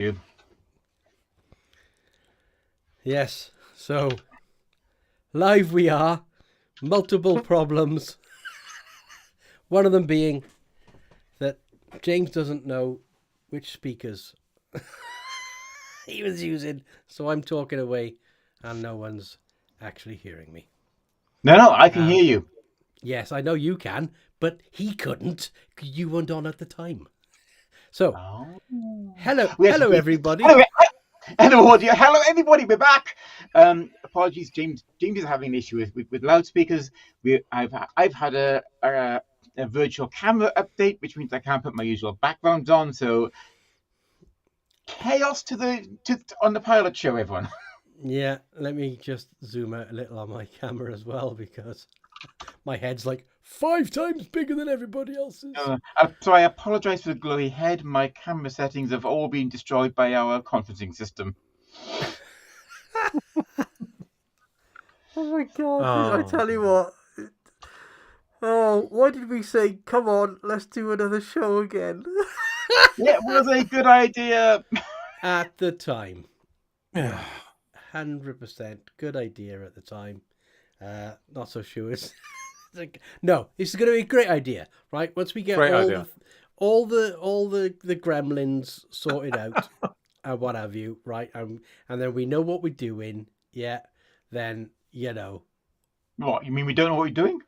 you. Yes, so live we are, multiple problems. One of them being that James doesn't know which speakers he was using, so I'm talking away and no one's actually hearing me. No, I can hear you. Yes, I know you can, but he couldn't because you weren't on at the time. So, hello, everybody. Hello, audio. Hello, everybody. We're back. Apologies, James. James is having an issue with loudspeakers. I've had a virtual camera update, which means I can't put my usual backgrounds on. So chaos on the pilot show, everyone. Yeah, let me just zoom out a little on my camera as well because my head's like 5 times bigger than everybody else's. So I apologise for the glowy head. My camera settings have all been destroyed by our conferencing system. Oh my god, I tell you what. Oh, why did we say, come on, let's do another show again? Yeah, it was a good idea. At the time. Yeah. 100% good idea at the time. Not so sure. No, this is going to be a great idea, right? Once we get all the gremlins sorted out and what have you, right? And then we know what we're doing. Yeah, then you know. What, you mean we don't know what we're doing?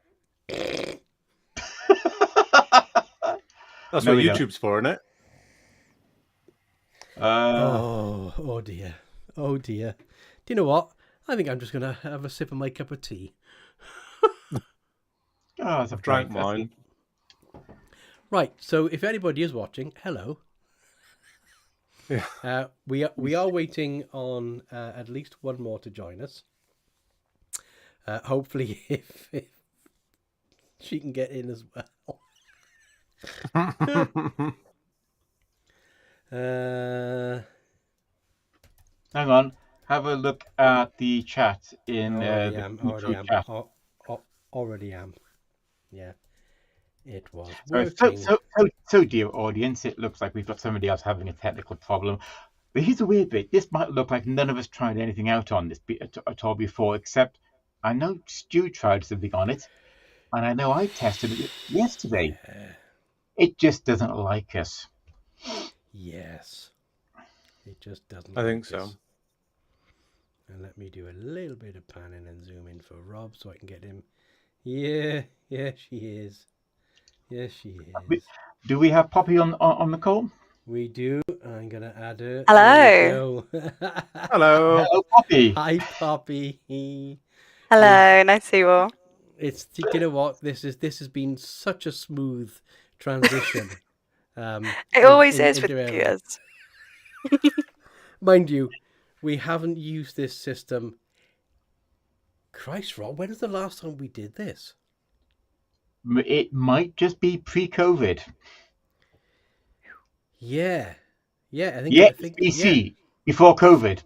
That's what YouTube's for, isn't it? Oh dear. Oh dear. Do you know what? I think I'm just going to have a sip of my cup of tea. I've drank mine. Right, so if anybody is watching, hello. Yeah. We are waiting on at least one more to join us. Hopefully, if she can get in as well. Hang on. Have a look at the chat in chat. Already am. Yeah. It was working. So, dear audience, it looks like we've got somebody else having a technical problem. But here's the weird bit. This might look like none of us tried anything out on this at all before, except I know Stu tried something on it, and I know I tested it yesterday. It just doesn't like us. Yes. It just doesn't. I think so. And let me do a little bit of panning and zoom in for Rob so I can get him. Yeah, she is. Yes, she is. Do we have Poppy on the call? We do. I'm going to add her. Hello. Hello. Hello, Poppy. Hi, Poppy. Hello. Nice to see you all. You know what? This has been such a smooth transition. It always is with computers. Mind you, we haven't used this system. Christ, Rob, when was the last time we did this? It might just be pre-COVID. Yeah. I think BC, before COVID.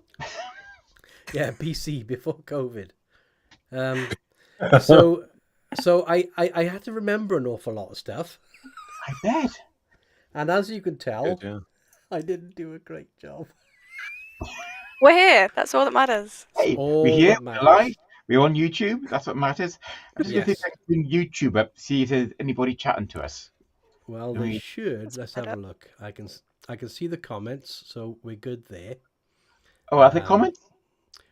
Yeah, BC, before COVID. So I had to remember an awful lot of stuff. I bet. And as you can tell, Good, yeah. I didn't do a great job. We're here. That's all that matters. Hey, we're here. We're live. We're on YouTube. That's what matters. I'm just going to bring YouTube up, see if there's anybody chatting to us. Well, they should. Let's have a look. I can see the comments, so we're good there. Oh, are there comments?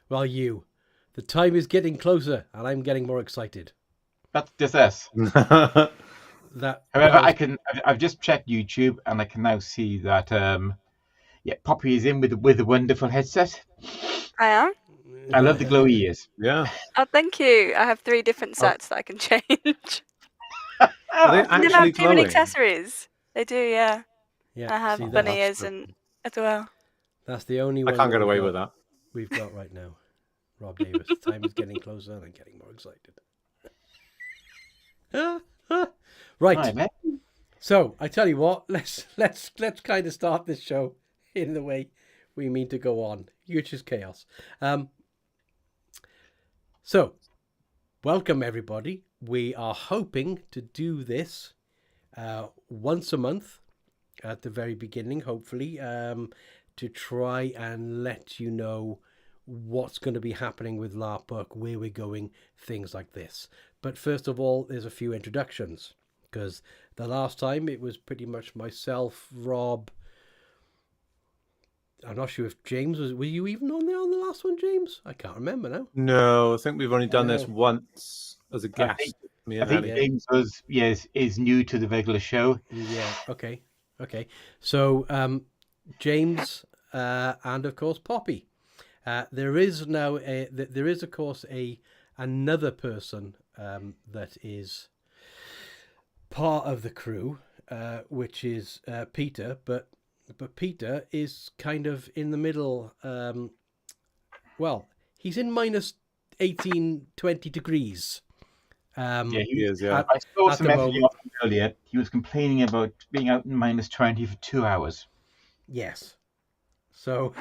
Well, the time is getting closer, and I'm getting more excited. That's just us. However, I've just checked YouTube, and I can now see that Poppy is in with a wonderful headset. I am. I love the glowy ears. Yeah. Oh, thank you. I have 3 different sets that I can change. Are they actually have too many glowing? accessories. They do, yeah. I have bunny ears and as well. That's the only one. I can't get away with that. We've got right now. Rob Davis. Time is getting closer, and I'm getting more excited. Right. Hi, so I tell you what, let's kind of start this show in the way we mean to go on, which is chaos. So, welcome everybody. We are hoping to do this once a month at the very beginning, hopefully, to try and let you know what's going to be happening with LARPBook, where we're going, things like this. But first of all, there's a few introductions, because the last time it was pretty much myself, Rob. I'm not sure if James was. Were you even on there on the last one, James? I can't remember now. No, I think we've only done this once as a guest. I think James is new to the regular show. Yeah. Okay. So James and of course Poppy. There is now of course another person that is part of the crew, which is Peter, but Peter is kind of in the middle. Well, he's in minus 18, 20 degrees. He is. Yeah, I saw some messaging off him earlier. He was complaining about being out in minus 20 for 2 hours. Yes. So.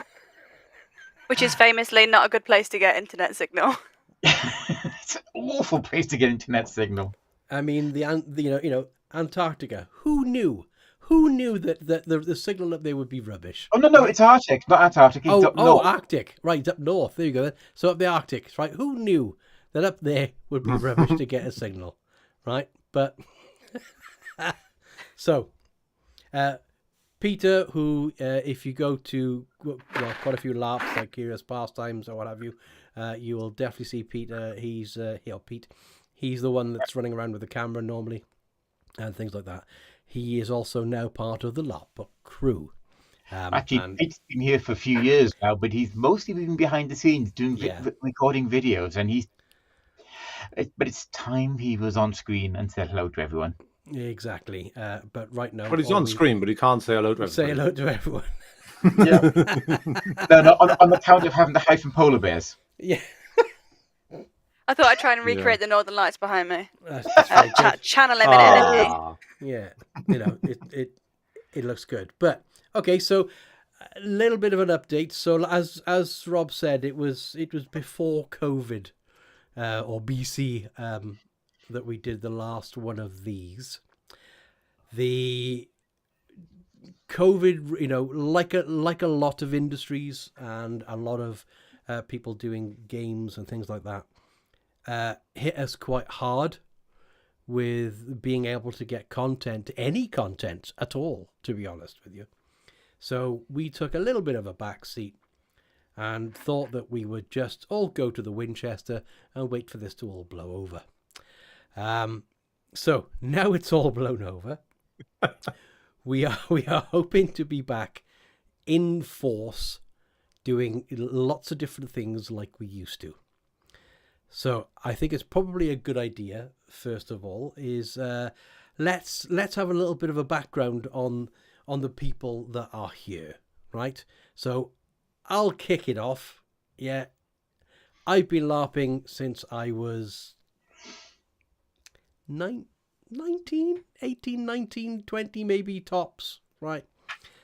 Which is famously not a good place to get internet signal. It's an awful place to get internet signal. I mean, the Antarctica. Who knew? Who knew that the signal up there would be rubbish? Oh no, it's Arctic, not Antarctic. It's up north. Arctic, right? It's up north. There you go. Then. So up the Arctic, right? Who knew that up there would be rubbish to get a signal, right? But so Peter, who if you go to quite a few LARPs like Curious Pastimes or what have you, you will definitely see Peter. He's Pete. He's the one that's running around with the camera normally and things like that. He is also now part of the LARPBook crew. Actually, Pete's been here for a few years now, but he's mostly been behind the scenes doing recording videos, and but it's time he was on screen and said hello to everyone. Exactly. But right now, but he's on screen, but he can't say hello to everyone. Say hello to everyone. No, on the count of having to hide from polar bears. Yeah. I thought I'd try and recreate the Northern Lights behind me. Channel limit energy. Yeah, it looks good. But okay, so a little bit of an update. So as Rob said, it was before COVID or BC that we did the last one of these. The COVID, like a lot of industries and a lot of people doing games and things like that, hit us quite hard with being able to get any content at all, to be honest with you. So we took a little bit of a back seat and thought that we would just all go to the Winchester and wait for this to all blow over. So now it's all blown over. We are hoping to be back in force doing lots of different things like we used to. So I think it's probably a good idea, first of all, is let's have a little bit of a background on the people that are here, right? So I'll kick it off. Yeah, I've been LARPing since I was 18, 19, 20 maybe tops, right?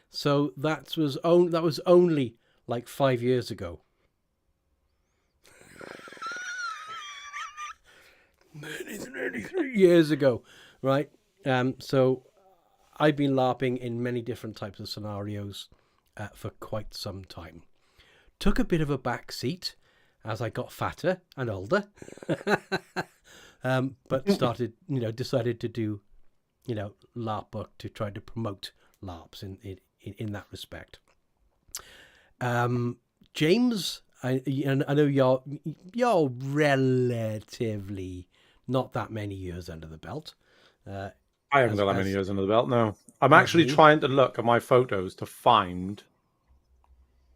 So that was only like 5 years ago. It's 93 years ago, right? So I've been LARPing in many different types of scenarios for quite some time. Took a bit of a back seat as I got fatter and older, but decided to do, LARPBook to try to promote LARPs in that respect. James, I know you're relatively not that many years under the belt. I haven't got that many years under the belt, no. I'm actually trying to look at my photos to find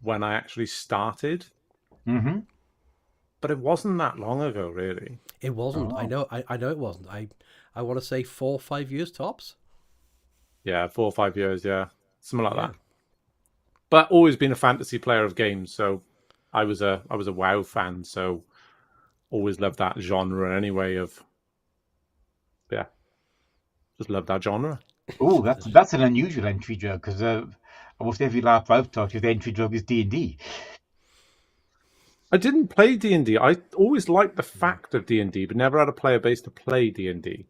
when I actually started. Mm-hmm. But it wasn't that long ago, really. It wasn't. Oh. I know it wasn't. I want to say 4 or 5 years tops. Yeah, 4 or 5 years, yeah. Something like that. But always been a fantasy player of games, so I was a WoW fan, so always loved that genre anyway just love that genre. Oh, that's an unusual entry drug, because almost every LARP I've talked to, the entry drug is D&D. I didn't play D&D. I always liked the fact of D&D, but never had a player base to play D&D.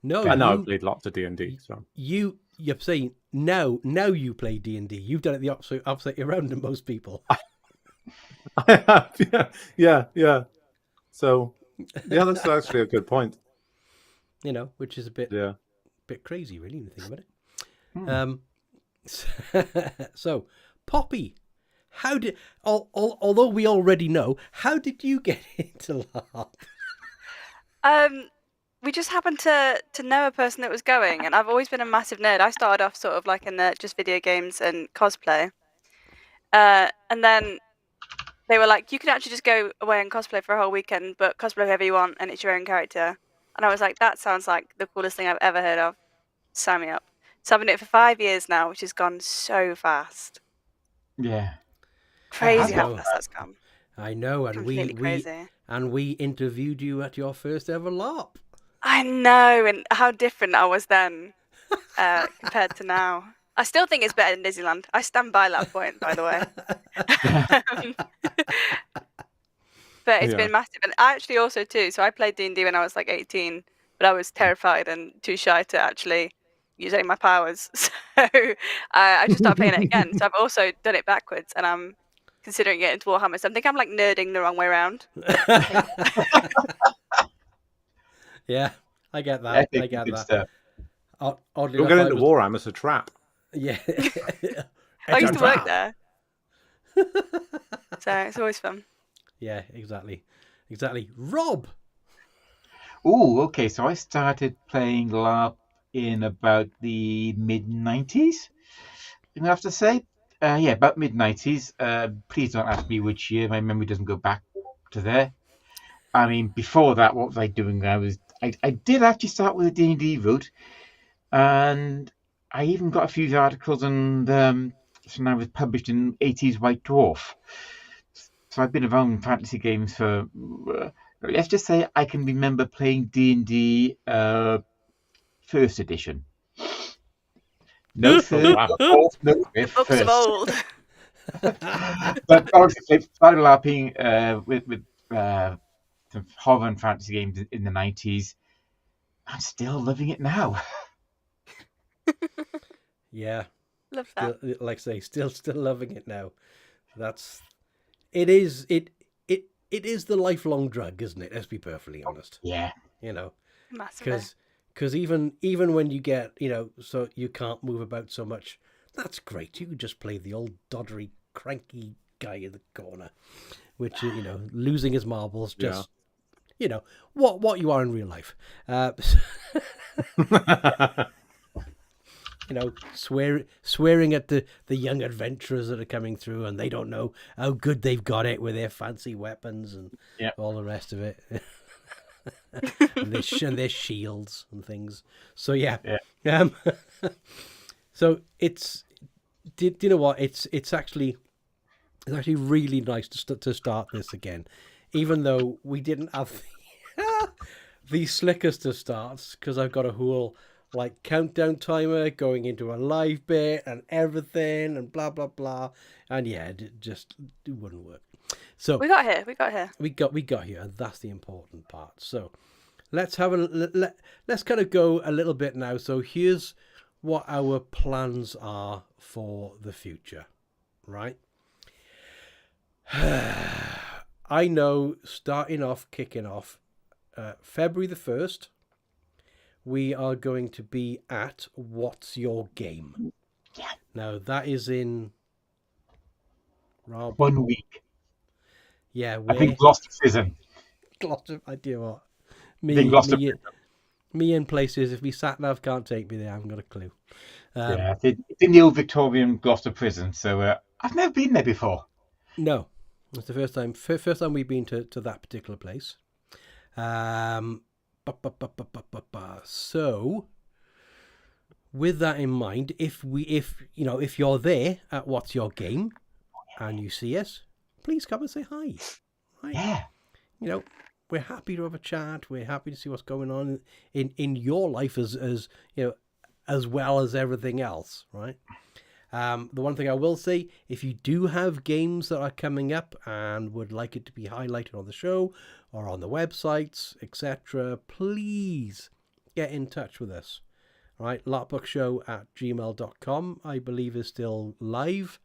No, I know I've played lots of D&D. So you're saying now you play D&D. You've done it the opposite around than most people. I have, yeah. So, yeah, that's actually a good point. Which is a bit crazy, really, when you think about it. So, Poppy, how did? Although we already know, how did you get into LARP? We just happened to know a person that was going, and I've always been a massive nerd. I started off sort of like in the just video games and cosplay, and then they were like, you can actually just go away and cosplay for a whole weekend, but cosplay whoever you want, and it's your own character. And I was like, that sounds like the coolest thing I've ever heard of. Sign me up. So I've been doing it for 5 years now, which has gone so fast. Yeah. Crazy how fast that's gone. I know, and we interviewed you at your first ever LARP. I know, and how different I was then compared to now. I still think it's better than Disneyland. I stand by that point, by the way. But it's been massive. And I actually also, too, so I played D&D when I was like 18, but I was terrified and too shy to actually use any of my powers. So I just started playing it again. So I've also done it backwards, and I'm considering getting into Warhammer. So I think I'm like nerding the wrong way around. Yeah, I get that. I get that. Stuff. Oddly You're going into Warhammer, it's a trap. Yeah. I used to work there. So it's always fun. Yeah, exactly. Rob. Oh, okay. So I started playing LARP in about the mid-90s. I have to say, about mid-90s. Please don't ask me which year. My memory doesn't go back to there. I mean, before that, what was I doing? I did actually start with a D&D route, and I even got a few articles, and so I was published in 80s White Dwarf. So I've been around fantasy games for, let's just say I can remember playing D&D first edition. No third, fourth, no fifth, Books of old. But obviously, started LARPing with some horror and fantasy games in the 90s. I'm still loving it now. Yeah. Love that. Still, like I say, still loving it now. It is the lifelong drug, isn't it? Let's be perfectly honest. Yeah. Massively. Because even when you get, so you can't move about so much, that's great. You can just play the old doddery, cranky guy in the corner, which, losing his marbles, just, what you are in real life. Swearing at the young adventurers that are coming through, and they don't know how good they've got it with their fancy weapons and all the rest of it. and their shields and things. So yeah. So do you know what? It's actually really nice to start this again, even though we didn't have the slickest of starts, because I've got a whole countdown timer going into a live bit and everything and blah blah blah, and it wouldn't work. So we got here. We got here, and that's the important part. So let's kind of go a little bit now. So here's what our plans are for the future, right? I know, kicking off, February the 1st, we are going to be at What's Your Game? Yeah. Now, that is in... Rob? 1 week. Yeah, I think Gloucester Prison. Gloucester, I do what? Me in places, if me sat nav can't take me there, I haven't got a clue. It's in the old Victorian Gloucester Prison, so I've never been there before. No, it's the first time we've been to that particular place. So, with that in mind, if you're there at What's Your Game and you see us, please come and say hi. Right? Yeah. We're happy to have a chat. We're happy to see what's going on in your life as well as everything else, right? The one thing I will say, if you do have games that are coming up and would like it to be highlighted on the show or on the websites, etc., please get in touch with us. right? larpbookshow@gmail.com, I believe, is still live.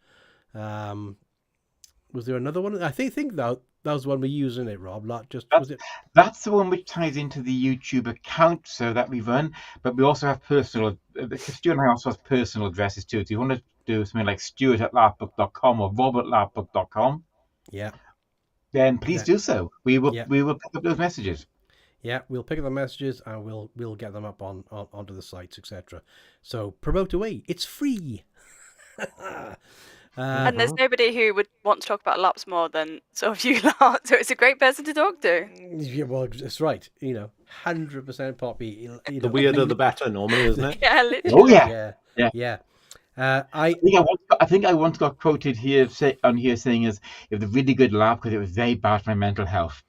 Was there another one? I think that was the one we're using it, Rob. Not just was it? That's the one which ties into the YouTube account so that we run, but we also have personal. Stuart and I also have personal addresses too. If you want to do something like Stuart@larpbook.com or Rob@larpbook.com, Yeah. then please do so. We will Yeah. pick up those messages. Yeah, we'll pick up the messages and we'll get them up onto the sites, etc. So promote away. It's free. And there's nobody who would want to talk about LARPs more than sort of you lot, so it's a great person to talk to. Yeah, well, that's right. 100% Poppy. The weirder, the better, normally, isn't it? Yeah, literally. Oh yeah. I think I once got quoted here saying as it was a really good laugh because it was very bad for my mental health.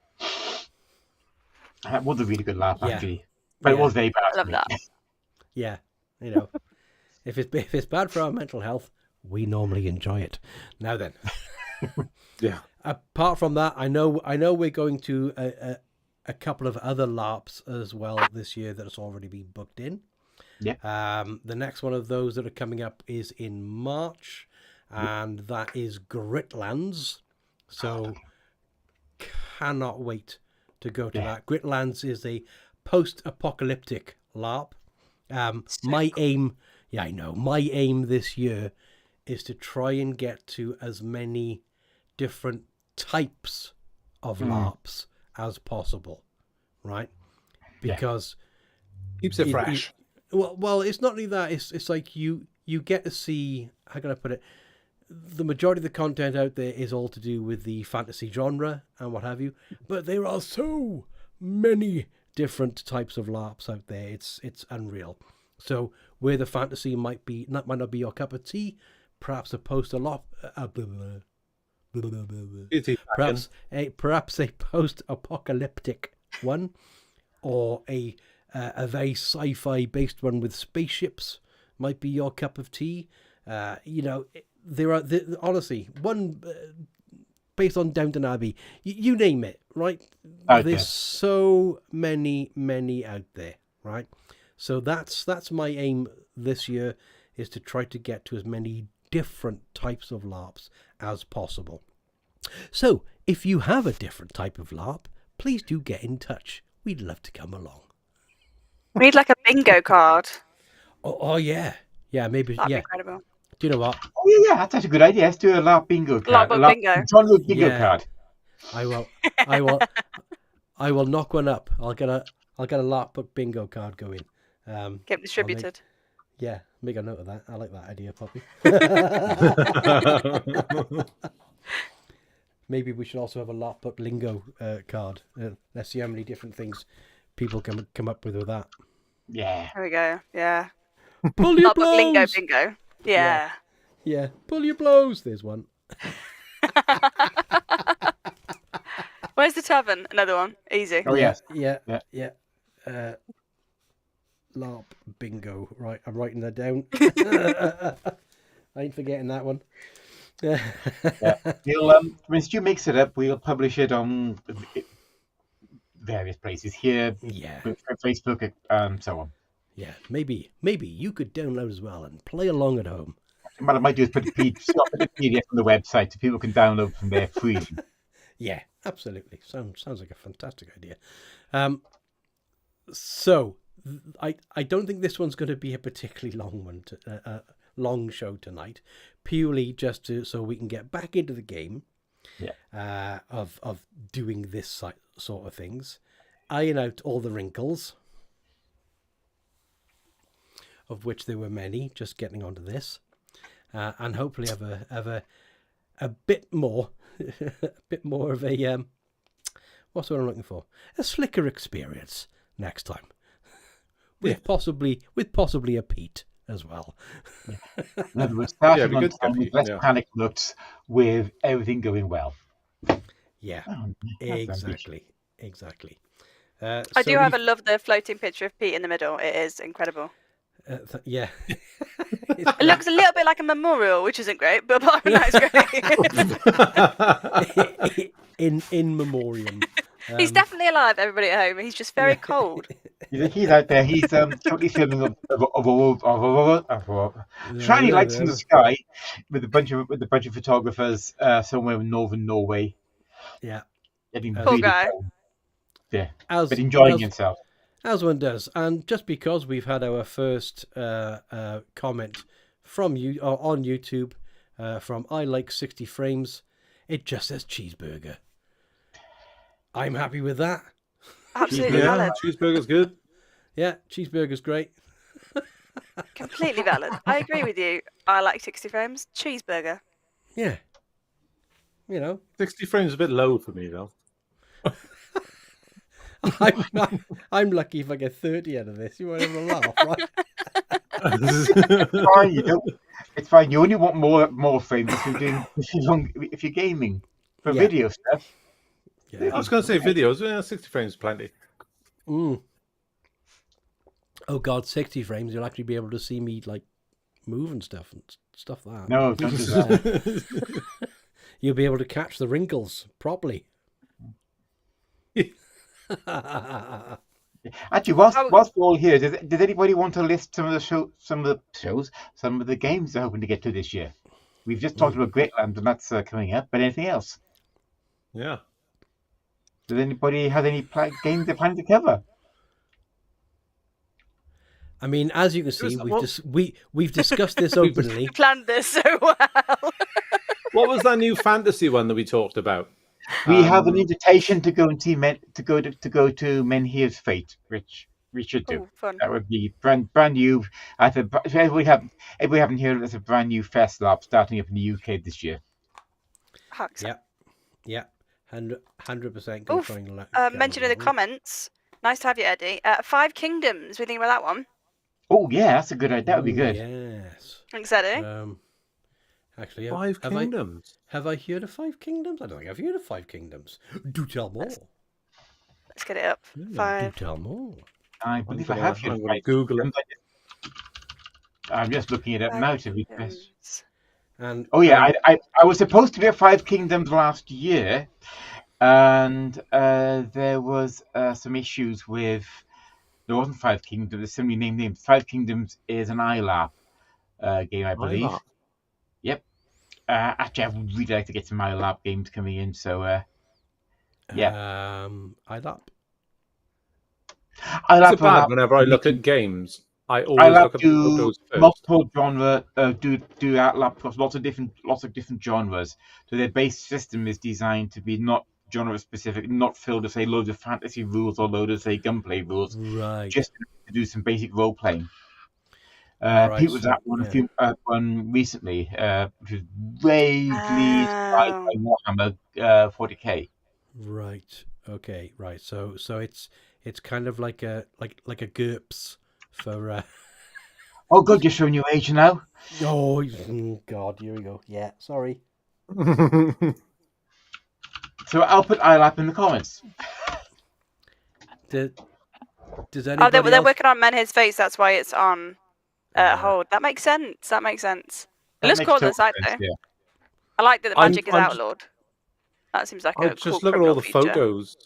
That was a really good laugh, actually, but it was very bad. I love that. Yeah, if it's bad for our mental health, we normally enjoy it. Now then, Yeah. Apart from that, I know we're going to a couple of other LARPs as well this year that has already been booked in. Yeah. The next one of those that are coming up is in March, and that is Gritlands. So cannot wait to go to that. Gritlands is a post-apocalyptic LARP. My aim this year is to try and get to as many different types of LARPs as possible, right? Because keeps it fresh. Well, it's not only that. It's like you get to see, how can I put it? The majority of the content out there is all to do with the fantasy genre and what have you, but there are so many different types of LARPs out there. It's unreal. So where the fantasy might not be your cup of tea, perhaps a post-apocalyptic one, or a very sci-fi based one with spaceships might be your cup of tea. There are honestly one based on Downton Abbey. You name it, right? There's so many out there, right? So that's my aim this year, is to try to get to as many different types of LARPs as possible. So if you have a different type of LARP, please do get in touch. We'd love to come along. We need like a bingo card. Oh yeah, maybe. That'd be incredible. Do you know what? Oh yeah, that's a good idea. Let's do a LARP bingo card. LARPBook bingo. Genre bingo card. I will knock one up. I'll get a LARPBook bingo card going. Get distributed. Make a note of that. I like that idea, Poppy. Maybe we should also have a LARPBook lingo card. Let's see how many different things people can come up with that. Yeah. There we go. Yeah. Pull your LARPBook blows. lingo bingo. Yeah. Yeah. Pull your blows. There's one. Where's the tavern? Another one. Easy. Oh yes. Yeah. LARP bingo. Right, I'm writing that down. I ain't forgetting that one. When Stu makes it up, we'll publish it on various places here, Facebook, so on. Yeah, maybe you could download as well and play along at home. What I might do is put a PDF on the website so people can download from there free. Yeah, absolutely. Sounds like a fantastic idea. So I don't think this one's going to be a particularly long one, long show tonight, purely just so we can get back into the game of doing this sort of things, iron out all the wrinkles, of which there were many, just getting onto this, and hopefully have a bit more of a what's what I'm looking for, a slicker experience next time, with possibly a Pete as well. In other words, starting on time with less panic looks, with everything going well. Yeah, exactly. I do love the floating picture of Pete in the middle. It is incredible. Yeah. It looks a little bit like a memorial, which isn't great, but apart from that, it's great. in memoriam. He's definitely alive, everybody at home. He's just very cold. He's out there. He's totally filming shiny lights in the sky with a bunch of photographers somewhere in northern Norway. Yeah, Getting Poor really guy. cold. Yeah, as but enjoying as himself. as one does. And just because we've had our first comment from you on YouTube from I like 60 frames, it just says cheeseburger. I'm happy with that. Absolutely Yeah, valid. cheeseburger's good. Yeah, cheeseburger's great. Completely valid. I agree with you. I like 60 frames. Cheeseburger. Yeah. You know, 60 frames is a bit low for me, though. I'm lucky if I get 30 out of this. You won't have a laugh, right? It's fine. You don't. It's fine. You only want more frames if you're gaming for Yeah. video stuff. Yeah. I was going to say videos. 60 frames is plenty. Mm. Oh God, 60 frames. You'll actually be able to see me like move and stuff and stuff like that. No, don't do that. You'll be able to catch the wrinkles properly. Actually, whilst we're all here, does anybody want to list some of the games they're hoping to get to this year? We've just talked about Greatland, and that's coming up. But anything else? Yeah. Does anybody have any games they're planning to cover? I mean, as you can see, we've discussed this openly. We planned this so well. What was that new fantasy one that we talked about? We have an invitation to go and see to go to Menhir's Fate, which we should do. Ooh, fun. That would be brand new. If we haven't heard, there's a brand new fest LARP starting up in the UK this year. Yeah, 100% Oof. Mentioned in the comments. Nice to have you, Eddie. 5 Kingdoms. We think about that one. Oh yeah, that's a good idea. That would be good. Yes. Thanks, Eddie. Actually, 5 Kingdoms. Have I heard of 5 Kingdoms? I don't think I've heard of 5 Kingdoms. Do tell more. Let's get it up. Do 5. tell more. I believe I have heard of 5 Google it. I'm just looking it up now to be best. And I was supposed to be at 5 Kingdoms last year, and there was some issues with. There wasn't 5 Kingdoms. There's so many names. 5 Kingdoms is an ILARP game, I believe. ILARP. Yep. Actually, I would really like to get some ILARP games coming in. So, yeah. ILARP. It's bad whenever I look at games. I always look at the photos first. Multiple genre. Do ILARP across lots of different genres. So their base system is designed to be not genre specific, not filled with say loads of fantasy rules or loads of say gunplay rules, right? Just to do some basic role playing. Pete was at one recently, which was vaguely inspired by Warhammer 40k. Right. Okay. Right. So it's kind of like a GURPS for. Oh God, you're showing your age now. Oh God, here we go. Yeah. Sorry. So I'll put ILAP in the comments. Does anybody they're else... working on Menhir's Face. That's why it's on hold. That makes sense. It looks cool on the side though. Yeah. I like that the magic is outlawed. That seems like a cool just look at all the feature. photos,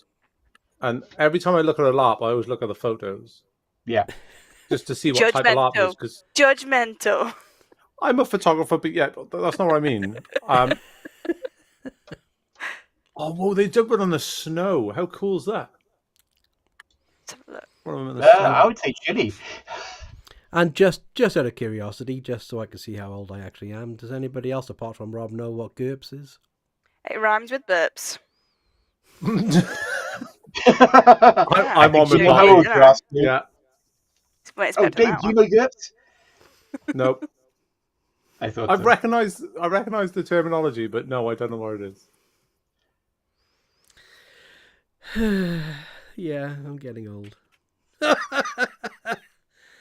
and every time I look at a LARP, I always look at the photos. Yeah. Just to see what type of LARP is. Cause judgmental. I'm a photographer, but yeah, that's not what I mean. Oh, whoa, they jumping on the snow. How cool is that? I would say chilly. And just out of curiosity, just so I can see how old I actually am, does anybody else apart from Rob know what GURPS is? It rhymes with burps. I'm on with mine. Yeah. Oh, Dave, do you know GURPS? Nope. I thought I recognize the terminology, but no, I don't know what it is. Yeah, I'm getting old.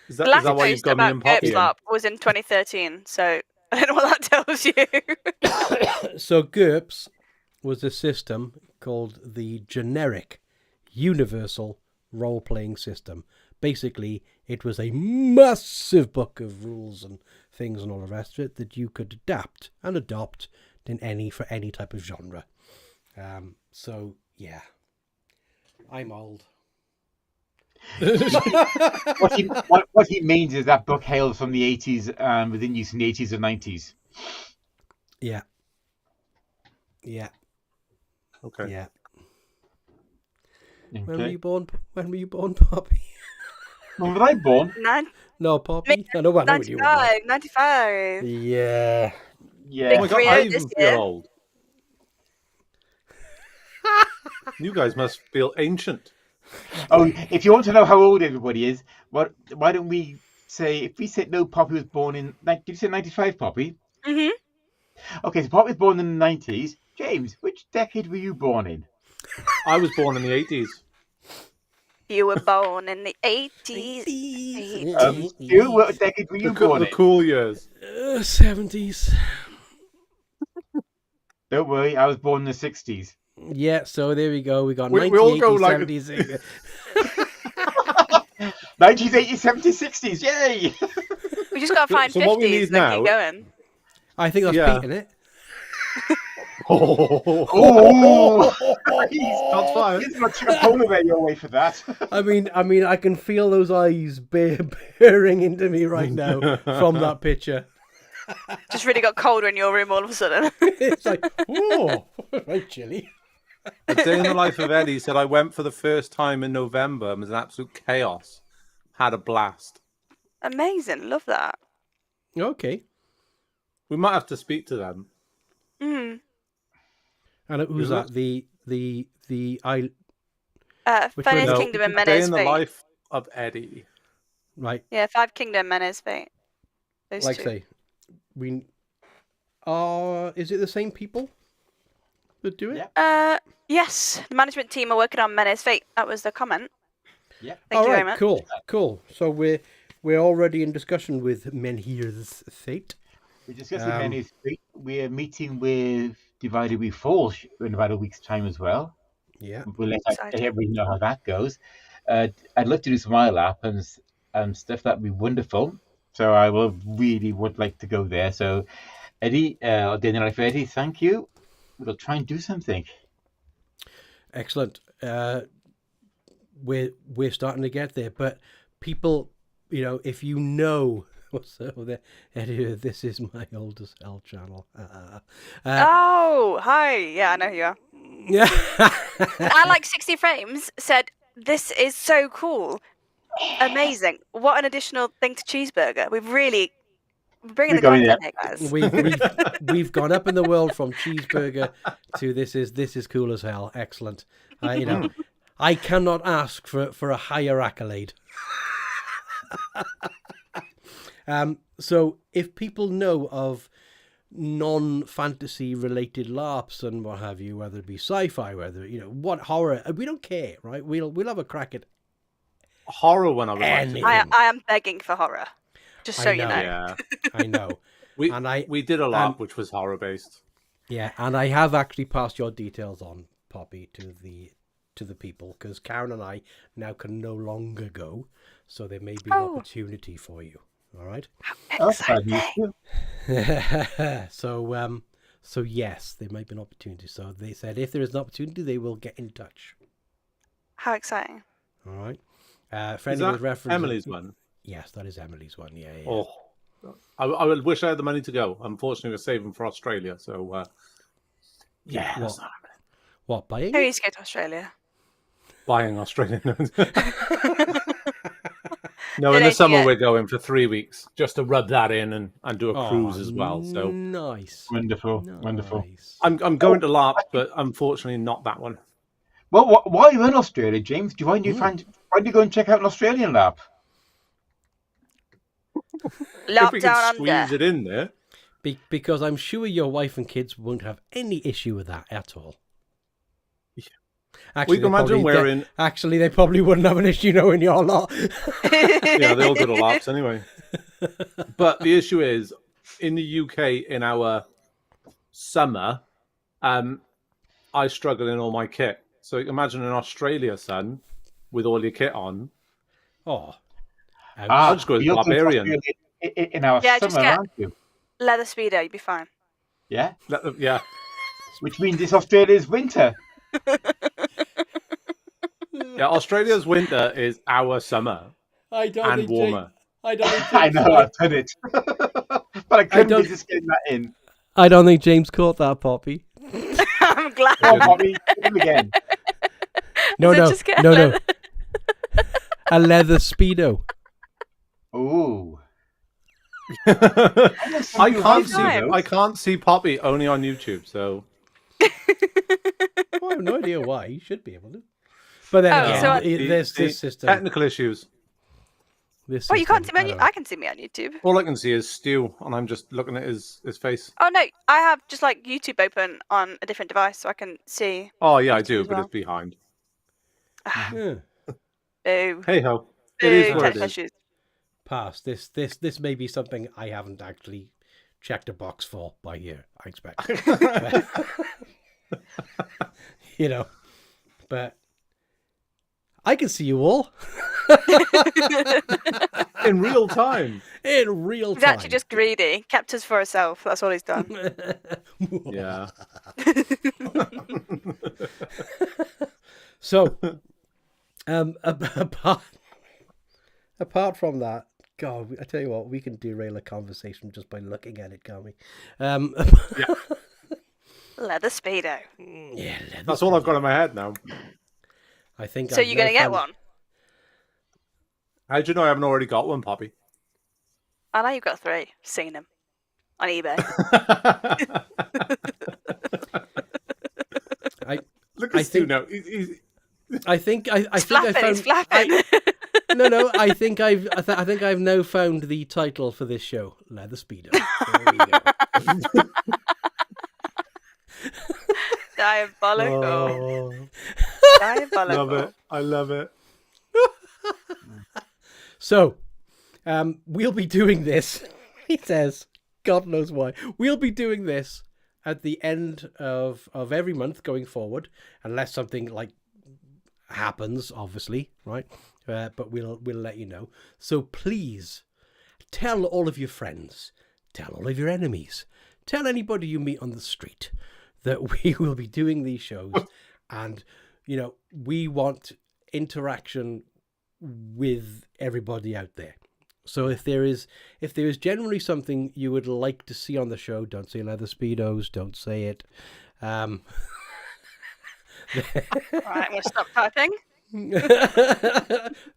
Is that why you've got me in Poppy? LARP was in 2013, so I don't know what that tells you. So GURPS was a system called the Generic Universal Role-Playing System. Basically, it was a massive book of rules and things and all the rest of it that you could adapt and adopt for any type of genre. So, yeah. I'm old. What he means is that book hails from the 80s and within use in the 80s and 90s. Yeah. Yeah. Okay. Yeah. Okay. When were you born? When were you born, Poppy? When was I born? No, Poppy. I know when you were born. 95. Yeah. Yeah. Oh my god, Rio I this even year. feel old. You guys must feel ancient. Oh, if you want to know how old everybody is, why don't we say, if we said no, Poppy was born in, did you say 95, Poppy? Mhm. Okay, so Poppy was born in the 90s. James, which decade were you born in? I was born in the 80s. You were born in the 80s. Stu, what decade were you born The in? cool years. 70s. Don't worry, I was born in the 60s. Yeah, so there we go. We got We 90, all 80, go like- 70s. 90s, 80s, 70s, 60s, yay! We just got to find So 50s what we need and then keep now- going. I think that's Yeah. beating it. Oh! Shots fired. He's not a polar bear your way for that. I mean, I can feel those eyes bearing into me right now from that picture. Just really got colder in your room all of a sudden. It's like, oh, right chilly. A Day in the Life of Eddie said, I went for the first time in November and was an absolute chaos. Had a blast. Amazing. Love that. Okay. We might have to speak to them. Mm. And who's that? The I Which Funniest one? Kingdom and A Day Menace in the Fate. Life of Eddie. right. Yeah, Five Kingdom, Menace Fate. Those Like two. say, we is it the same people that do it? Yeah. Yes, the management team are working on Menace Fate. That was the comment. Yeah. Thank All you right, very much. cool. So we're already in discussion with Menhir's Fate. We're discussing Menace Fate. We're meeting with Divided We Fall in about a week's time as well. Yeah. We'll let Exciting. everybody know how that goes. I'd love to do some LARP and stuff. That'd be wonderful. So I would like to go there. So Eddie, or Day in the Life of Eddie, thank you. We'll try and do something. Excellent. We're starting to get there, but people, if you know what's over there, Eddie, this is my oldest L channel. Oh, hi. Yeah, I know who you are. Yeah. I like 60 frames said, this is so cool. Amazing. What an additional thing to Cheeseburger. We're bringing We're the going content here, guys. We've gone up in the world from cheeseburger to this is cool as hell. Excellent. I cannot ask for a higher accolade. So if people know of non-fantasy related LARPs and what have you, whether it be sci-fi, whether what horror, we don't care, right? We'll have a crack at Horror one I would like to anything. do. I am begging for horror. Just so I you know. know. Yeah. I know. We did a LARP which was horror based. Yeah, and I have actually passed your details on, Poppy, to the people, because Karen and I now can no longer go, so there may be an opportunity for you. All right. Exciting. So yes, there might be an opportunity. So they said if there is an opportunity, they will get in touch. How exciting. All right. Is Friendly that with reference. Emily's one? Yes, that is Emily's one. Yeah. Oh, I would wish I had the money to go. Unfortunately, we're saving for Australia. So, yeah. That's not happening. What, buying? Who used to go to Australia? Buying Australian. No, Good in the summer idea. we're going for 3 weeks just to rub that in and do a cruise as well. So Nice. Wonderful. I'm going to LARP, but unfortunately not that one. Well, while you're in Australia, James, why don't you go and check out an Australian LARP? If LARP we down can squeeze under. it in there. Because I'm sure your wife and kids won't have any issue with that at all. We can imagine wearing. Actually, they probably wouldn't have an issue knowing you're not. Yeah, they all go to LARPs anyway. But the issue is, in the UK, in our summer, I struggle in all my kit. So imagine in Australia, son, with all your kit on. Oh. I'll just go as you're going to barbarian. Australia in our Yeah, just summer, get- aren't you? Leather speedo, you'd be fine. Yeah, Yeah. which means it's Australia's winter. Yeah, Yeah, Australia's winter is our summer I don't and think warmer. I don't think I James, know, I've done it. But I couldn't don't- resist getting that in. I don't think James caught that, Poppy. I'm glad. Oh, Bobby, do it again. No, Does it no, just get no, leather? no. A leather speedo. Ooh. I can't see Poppy only on YouTube, so Well, I have no idea why. You should be able to. But then Oh, again, so there's the this system. technical issues. This Well, you can't see system, me. I don't I know. can see me on YouTube. All I can see is Stu, and I'm just looking at his face. Oh no, I have just like YouTube open on a different device, so I can see. Oh yeah, I YouTube do, as but well. it's behind. Yeah. Boo. Hey ho, Boo. it is what it Technical is. issues. Pass. This may be something I haven't actually checked a box for by here, I expect. You know, but I can see you all In real time. in real He's time. actually just greedy. Kept us for herself. That's all he's done. Yeah. So, apart from that, God, I tell you what, we can derail a conversation just by looking at it, can't we? Leather speedo. Yeah, That's all I've got in my head now. I think. So I've you're gonna now get found- one? How'd you know I haven't already got one, Poppy? I know you've got 3. Seen them on eBay. Look I at Stu think- now. I think I He's think I flapping. He's found. flapping. No. I think I think I've now found the title for this show, Leather Speedo. There we go. Diabolical. Oh, Diabolical. love it. I love it. So, we'll be doing this. He says, God knows why. We'll be doing this at the end of every month going forward, unless something like happens, obviously, right? But we'll let you know. So please tell all of your friends, tell all of your enemies, tell anybody you meet on the street that we will be doing these shows, and you know we want interaction with everybody out there. So if there is generally something you would like to see on the show, don't say leather speedos, don't say it. Right, I'm gonna stop typing.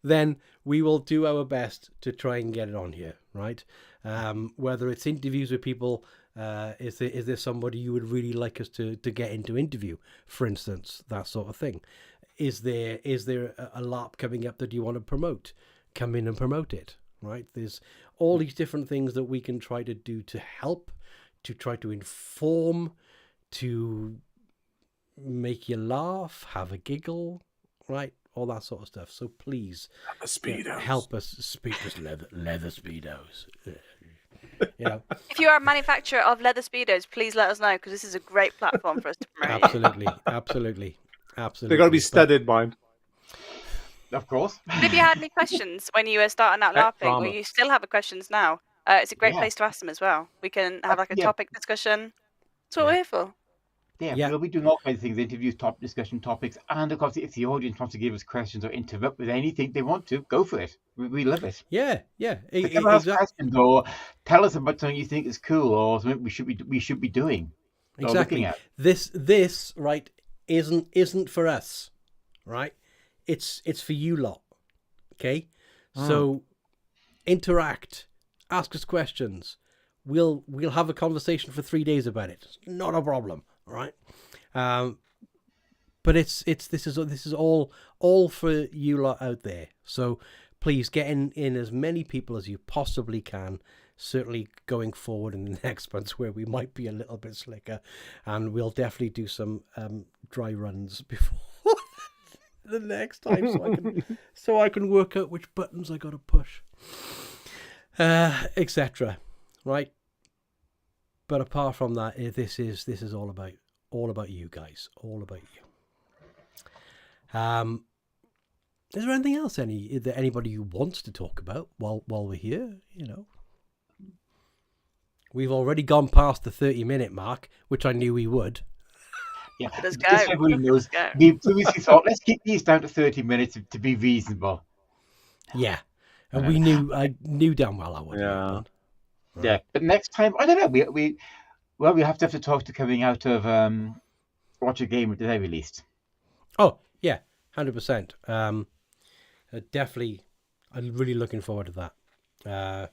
Then we will do our best to try and get it on here, right? Whether it's interviews with people, is there somebody you would really like us to get into interview, for instance, that sort of thing. Is there a LARP coming up that you want to promote? Come in and promote it, right? There's all these different things that we can try to do to help, to try to inform, to make you laugh, have a giggle, right? All that sort of stuff. So please help us speak with leather speedos. You know, If you are a manufacturer of leather speedos, please let us know, because this is a great platform for us to promote. absolutely. They got to be studded, mind. Of course. But if you had any questions when you were starting out LARPing, or drama. you still have questions now, it's a great Yeah. place to ask them as well. We can have like a Yeah. topic discussion. That's what we're here for. Yeah, we'll be doing all kinds of things, interviews, discussion topics, and of course, if the audience wants to give us questions or interrupt with anything they want to, go for it. We love it. Yeah. If ask questions or tell us about something you think is cool or something we should be doing. Or looking Exactly. at. This right isn't for us, right? It's for you lot. Okay? So interact, ask us questions. We'll have a conversation for 3 days about it. Not a problem, all right? But this is all for you lot out there. So please get in as many people as you possibly can. Certainly going forward in the next months where we might be a little bit slicker, and we'll definitely do some dry runs before the next time, so I can work out which buttons I got to push, etc. Right. But apart from that, this is all about you guys, all about you. Is there anything else? Is there anybody who wants to talk about while we're here? You know, we've already gone past the 30-minute mark, which I knew we would. Yeah, Let us just go. so everyone knows, Go. we previously thought, let's keep these down to 30 minutes to be reasonable. Yeah, and I knew damn well I wouldn't have done. Yeah, but next time, I don't know. We have to talk to coming out of Watch a Game that they released. Oh yeah, 100%. Definitely, I'm really looking forward to that.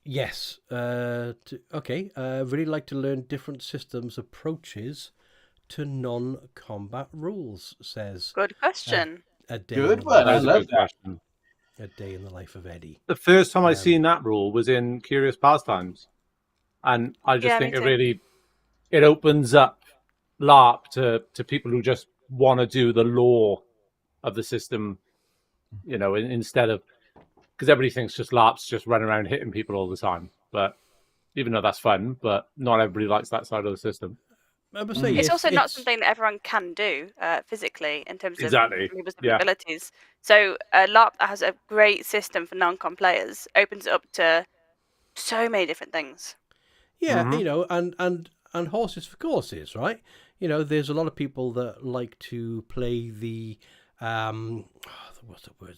Yes. Okay. Really like to learn different systems approaches to non-combat rules. Says Good question. a day Good in the one. That I life, is a love good that. question. a day in the life of Eddie. The first time I seen that rule was in Curious Pastimes, and I just Yeah, think me too. it opens up LARP to people who just want to do the lore of the system, instead of, because everybody thinks just LARPs just run around hitting people all the time. But even though that's fun, but not everybody likes that side of the system. I would say It's yes. also not something that everyone can do physically in terms of Exactly. people's Yeah. abilities. So LARP has a great system for non-com players, opens it up to so many different things. Yeah, Mhm. and horses for courses, right? There's a lot of people that like to play the what's the word?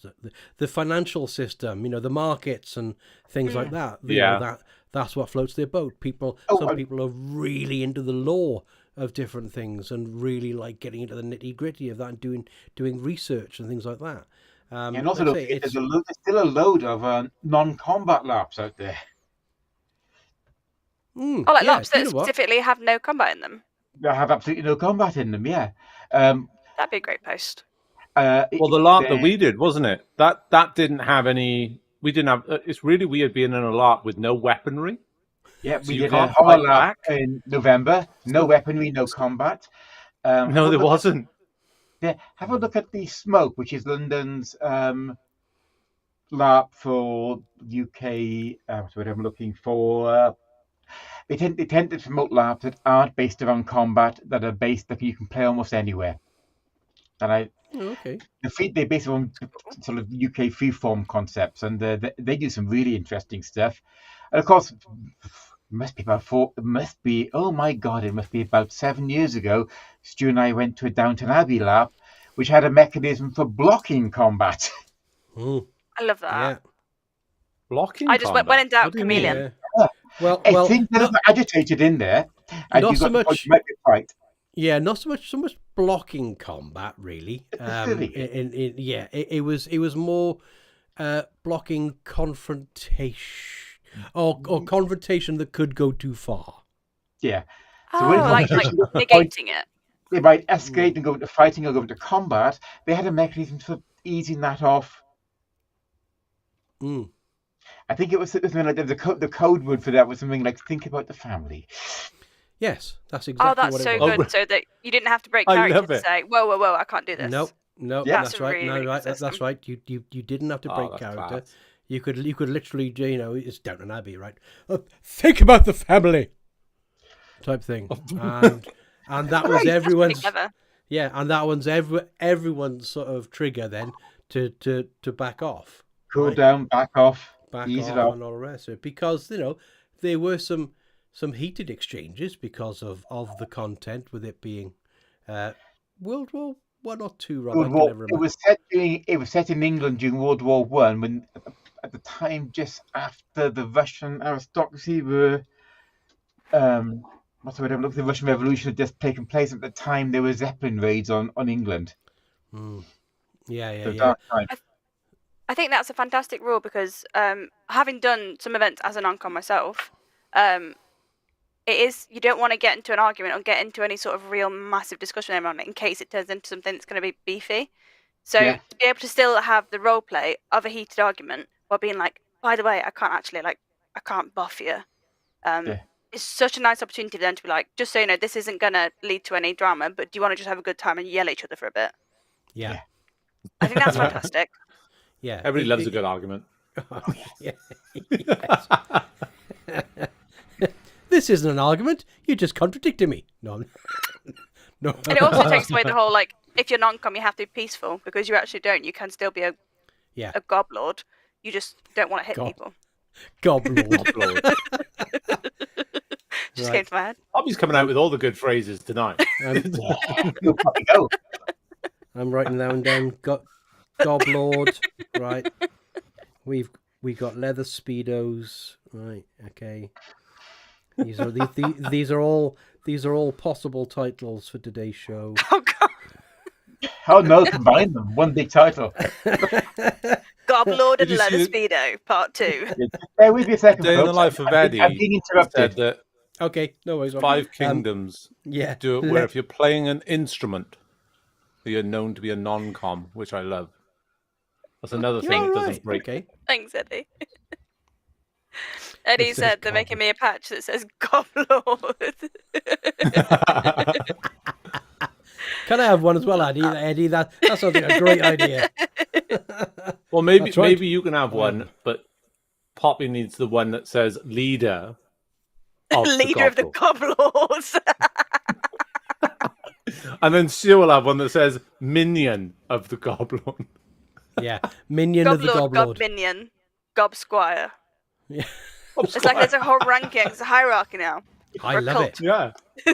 The financial system, the markets and things like that. Yeah. That's what floats their boat. Oh, Some people are really into the lore of different things and really like getting into the nitty gritty of that and doing research and things like that. and also, Like I don't say, forget, it's there's still a load of non-combat laps out there. Oh, like yeah. LARPs Do you that know what? specifically have no combat in them. That have absolutely no combat in them. Yeah. Um, That'd be a great post. Well, the LARP that we did, wasn't it? That didn't have any. We didn't have. It's really weird being in a LARP with no weaponry. Yeah, So we you did a can't horror fight lap back. in November. No So, weaponry, no combat. Have no, a there look wasn't. have a look at the Smoke, which is London's LARP for UK. That's what I'm looking for. They tend to promote LARPs that aren't based around combat, that are based that you can play almost anywhere. And Okay. they base it on sort of UK freeform concepts, and they do some really interesting stuff. And of course, oh my god, it must be about 7 years ago. Stu and I went to a Downton Abbey LARP, which had a mechanism for blocking combat. I love that. Yeah. Blocking I just combat. when in doubt, What do you mean? chameleon. Yeah. Well, Things that are agitated in there, and not you've so got the point much. you might be right. Yeah, not so much blocking combat really. Silly. It was more blocking confrontation or confrontation that could go too far. Yeah. Oh, when like confrontation got to the point negating it. they might escalate and go into fighting or go into combat, they had a mechanism for easing that off. I think it was something like the code word for that was something like think about the family. Yes, that's exactly that's what it so was. good. So that you didn't have to break I character love to it. say, whoa, I can't do this. No, Yeah. that's right. really, No, really right. good That's system. right. You didn't have to break that's character. class. You could literally, it's Downton Abbey, right? Think about the family, type thing, and that was everyone's. Clever. Yeah, and that one's everyone's sort of trigger then to back off, Cool right? down, back off, Back ease off, it off. and all the rest of it, because there were some heated exchanges because of the content, with it being World War One or Two, Rob. I can never remember. It was set in England during World War One, when at the time just after the Russian aristocracy were what's the word I'm looking? The Russian Revolution had just taken place. At the time, there were Zeppelin raids on England. Yeah. Dark time. I think that's a fantastic rule because having done some events as a non-con myself, it is, you don't want to get into an argument or get into any sort of real massive discussion on it in case it turns into something that's going to be beefy. So to be able to still have the role play of a heated argument while being like, by the way, I can't buff you. It's such a nice opportunity then to be like, just so you know, this isn't going to lead to any drama, but do you want to just have a good time and yell at each other for a bit? Yeah. I think that's fantastic. Yeah. Everybody loves a good argument. Yeah. This isn't an argument. You just contradicted me. No. And it also takes away the whole, like, if you're non-com, you have to be peaceful, because you actually don't. You can still be a goblord. You just don't want to hit people. Goblord. Just Right. came to my head. Bobby's coming out with all the good phrases tonight. You'll probably go. I'm writing down Goblord, right? We got leather speedos, right? Okay. These are all possible titles for today's show. Oh god. Oh no, combine them. One big title. Goblord and Did you Leather see Speedo, part 2. Bear with me a second, Day in the folks. life of I'm Eddie being said interrupted. that Okay, no worries. Rob. 5 Kingdoms Yeah. do it where if you're playing an instrument, you're known to be a non-com, which I love. That's another thing that doesn't break. Okay. Thanks, Eddie. Eddie It says said they're making me a patch that says Goblord. Can I have one as well, Eddie? That sounds like a great idea. Well, maybe That's right. maybe you can have one, but Poppy needs the one that says leader of Leader of the the Goblords. and then Sue will have one that says minion of the goblin. Yeah, minion of the Goblord, Goblord. Gob Minion, Gob Squire. Yeah. It's like there's a whole ranking, it's a hierarchy now. I We're a love cult. it. Yeah.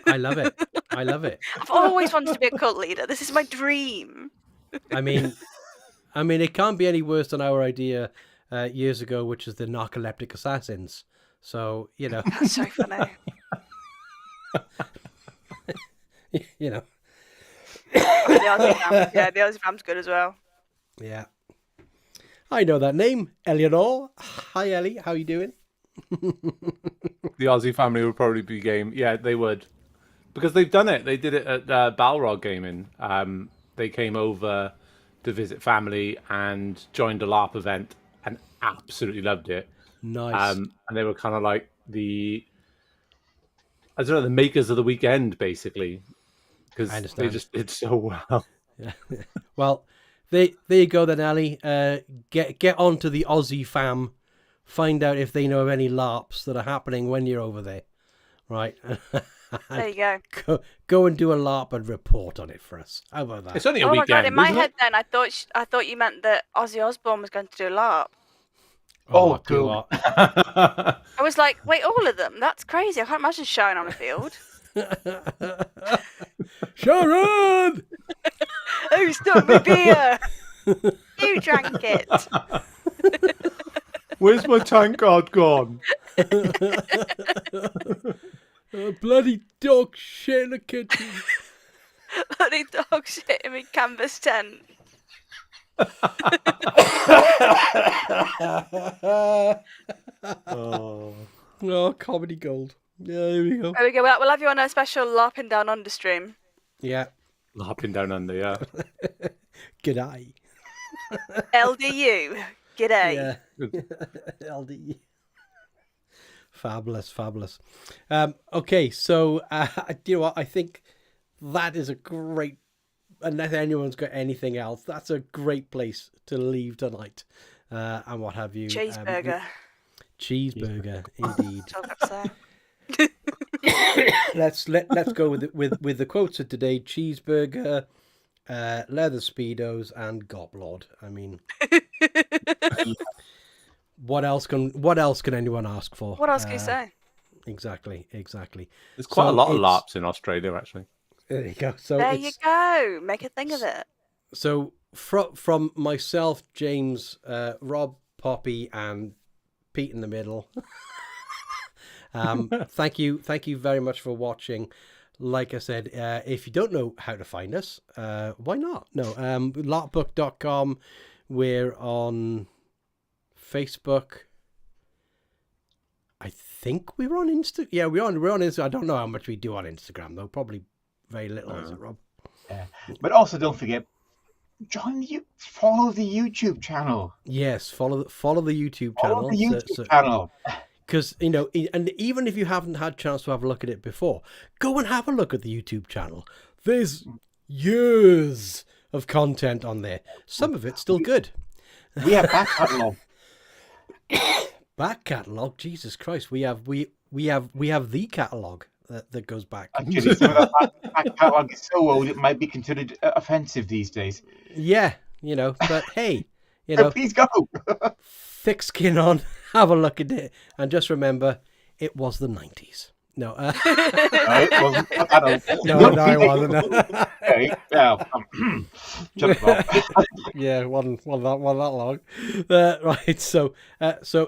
I love it. I love it. I've always wanted to be a cult leader. This is my dream. I mean, it can't be any worse than our idea years ago, which is the narcoleptic assassins. So, you know, That's so funny. you know, The Aussie Fam. Yeah, the Aussie Fam's good as well. yeah. I know that name, Eleanor. Hi, Ellie. How you doing? The Aussie family would probably be game. Yeah, they would. Because they've done it. They did it at Balrog Gaming. They came over to visit family and joined a LARP event and absolutely loved it. Nice. And they were kind of like the makers of the weekend, basically. Because I they understand. just did so well. Yeah. Well, there you go then, Ali. Get onto the Aussie fam. Find out if they know of any LARPs that are happening when you're over there. Right? There you go. Go and do a LARP and report on it for us. How about that? It's only a Oh my weekend. god! In my isn't head, it? then I thought you meant that Ozzy Osbourne was going to do a LARP. Oh, do you cool. what? I was like, wait, all of them? That's crazy. I can't imagine showing on a field. Sharon! Oh, stop me beer! You drank it. Where's my tank guard gone? Bloody dog shit in the kitchen. Bloody dog shit in my canvas tent. Oh, comedy gold. Yeah, there we go. There we go. We'll have you on a special LARPing Down Under stream. Yeah. Lapping down under, yeah. G'day. LDU. G'day. Yeah. LD. Fabulous. Okay, so you know what? I think that is a great. Unless anyone's got anything else, that's a great place to leave tonight, and what have you. Cheeseburger. Cheeseburger, indeed. That's all I've got to say. let's go with the quotes of today: cheeseburger, leather speedos, and goblord. I mean, what else can anyone ask for? What else can you say? Exactly. There's quite So a lot of it's- LARPs in Australia, actually. There you go. So There you go. Make a thing of it. So from myself, James, Rob, Poppy, and Pete in the middle. Thank you very much for watching. Like I said, if you don't know how to find us, why not? No, LARPBook.com. We're on Facebook. I think we're on Insta. Yeah, we're on Insta. I don't know how much we do on Instagram though. Probably very little, is it, Rob? Yeah. But also, don't forget, follow the YouTube channel. Yes, follow the YouTube channel. Follow the YouTube channel. Because, you know, and even if you haven't had a chance to have a look at it before, go and have a look at the YouTube channel. There's years of content on there. Some of it's still good. We have back catalog. Back catalogue, Jesus Christ, we have the catalogue that goes back. Actually, some of that back catalog is so old it might be considered offensive these days. Yeah, you know, but hey, you So know, please go. thick skin on, have a look at it, and just remember, it was the 90s. No. No, it wasn't. No, it wasn't. Okay, yeah, jump off. Yeah, one that long. Right, so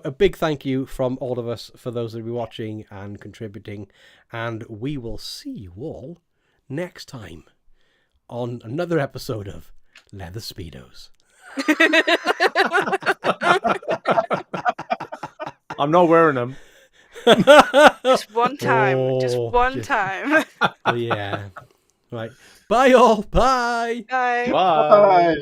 a big thank you from all of us for those that are watching and contributing, and we will see you all next time on another episode of Leather Speedos. I'm not wearing them. Just one time. Just one time. Yeah. Right. Bye all. Bye. Bye. Bye. Bye.